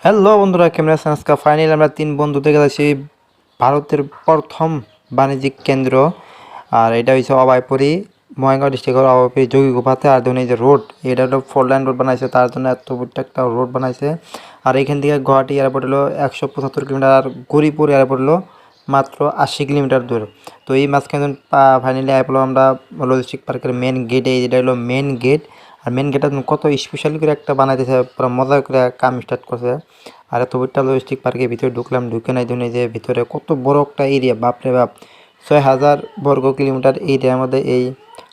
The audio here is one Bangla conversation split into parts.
হ্যালো বন্ধুরা, কেমন আছেন? আজকে ফাইনালি আমরা তিন বন্ধুতে গেছি ভারতের প্রথম বাণিজ্যিক কেন্দ্র। আর এটা হচ্ছে অভয়পুরী, মহেন্দ্রগড় ডিস্ট্রিক্টের অভয়পুরী যোগীঘোপাতে। আর ধরুন এই যে রোড, এটা হলো 4 লাইন রোড বানাইছে, তার জন্য এত বড় একটা রোড বানাইছে। আর এখান থেকে গুয়াহাটি এয়ারপোর্ট হলো 175 কিলোমিটার, আর গৌরীপুর এয়ারপোর্ট হলো মাত্র 80 কিলোমিটার দূর। তো এই মাঝখানে ফাইনালি আই পেলাম আমরা লজিস্টিক পার্কের মেন গেটে। এটা হলো মেন গেট। আর মেন গেটটা কত স্পেশালি করে একটা বানাইতেছে, পুরো মজা করে কাম স্টার্ট করছে। আর এত বড়টা লজিস্টিক পার্কের ভিতরে ঢুকলাম, ঢুকে নাই ধরুন এই যে ভিতরে কত বড় একটা এরিয়া, বাপরে বাপ! 6000 বর্গ কিলোমিটার এরিয়ার মধ্যে এই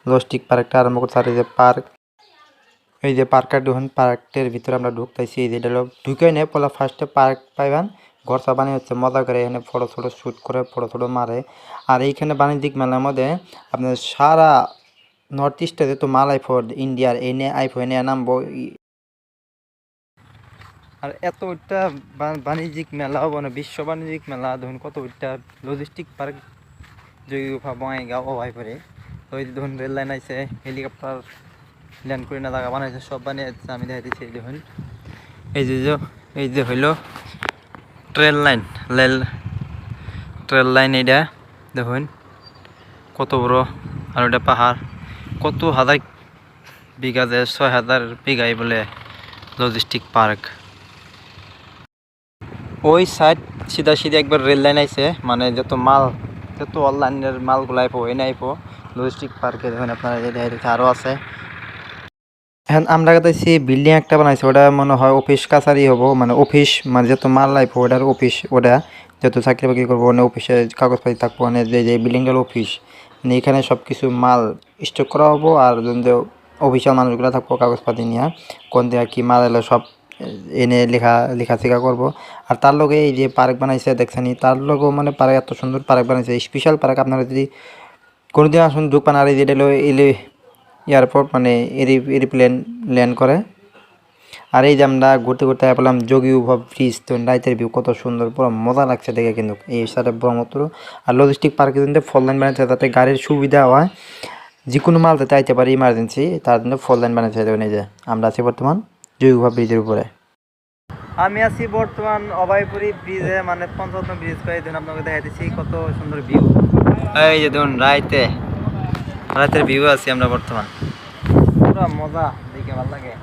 লজিস্টিক পার্কটা আরম্ভ করছে। আর এই যে পার্ক, এই যে পার্কটা ঢুকুন, পার্কের ভিতরে আমরা ঢুকতেছি। এই যে এটা হলো ঢুকে নেই পলা ফার্স্টে পার্ক পাইবেন, ঘর সব বানিয়ে হচ্ছে, মজা করে এখানে ফটো ফটো শ্যুট করে ফটো ফটো মারে। আর এইখানে বাণিজ্যিক মেলার মধ্যে আপনার সারা নর্থ ইস্টে যেহেতু মাল আইফো ইন্ডিয়ার এনে আইফো এনে নামবো। আর এত ওইটা বাণিজ্যিক মেলা মানে বিশ্ব বাণিজ্যিক মেলা ধরুন কত ওইটা লজিস্টিক পার্ক যোগীঘোপা বঙাইগাঁও অভয়পুরে। তো ওই ধরুন রেল লাইন আছে, হেলিকপ্টার ল্যান্ড করে না জায়গা বানাইছে, সব বানিয়েছে। আমি দেখা দিচ্ছি এই দেখুন, এই যে হইল ট্রেন লাইন, ট্রেন লাইন। এইটা দেখুন কত বড়। আর ওইটা পাহাড়, কত হাজার বিঘা, যে 6000 বিঘাই বলে লজিস্টিক পার্ক। ওই সাইড সিধা সিধা একবার রেল লাইন আইছে, মানে যত অনলাইনের মালগুলো আইপো এনে আইপো লজিস্টিক পার্কে। দেখুন আপনারা আরও আছে। এখন আমরা কাছে বিল্ডিং একটা বানাইছে, ওটা মনে হয় অফিস কাছারি হবো, মানে অফিস, মানে যত মাল আইপো ওটার অফিস, ওটা যত চাকরি বাকরি করবো মানে অফিসে কাগজপাতি থাকবো, মানে যে বিল্ডিংটার অফিস, মানে এখানে সব কিছু মাল স্টক করা হবো। আর অফিসিয়াল মানুষগুলো থাকবো কাগজপাতি নিয়ে, কোন দিকে কী মাল এলো সব এনে লেখাশেখা করবো। আর তার লগে এই যে পার্ক বানাইছে দেখছেন, তার লগেও মানে পার্ক, এত সুন্দর পার্ক বানাইছে, স্পেশাল পার্ক। আপনারা যদি কোনোদিন আসুন ঢুকপান। আর এই যেটা হলো এয়ারপোর্ট, মানে এরোপ্লেন ল্যান্ড করে। আর এই যে আমরা ঘুরতে ঘুরতে পেলাম যোগীঘোপা ব্রিজ, তো রাইতের ভিউ কত সুন্দর, পুরো মজা লাগছে দেখে কিন্তু এই সাথে ব্রহ্মপুত্র। আর লজিস্টিক পার্কে কিন্তু 4 লাইন বানাইছে, যাতে গাড়ির সুবিধা হয়, যে কোনো মাল যাতে আইতে পারে ইমার্জেন্সি, তার জন্য 4 লাইন বানাইছে। এই যে আমরা আছি বর্তমান যোগীঘোপা ব্রিজের উপরে। আমি আছি বর্তমান অভয়পুরী ব্রিজে, মানে পঞ্চরত্ন ব্রিজ করে দিন আপনাকে দেখাইতেছি কত সুন্দর ভিউ। এই যে দেখুন রাতের ভিউ আছি আমরা বর্তমান, পুরো মজা দেখে ভালো লাগে।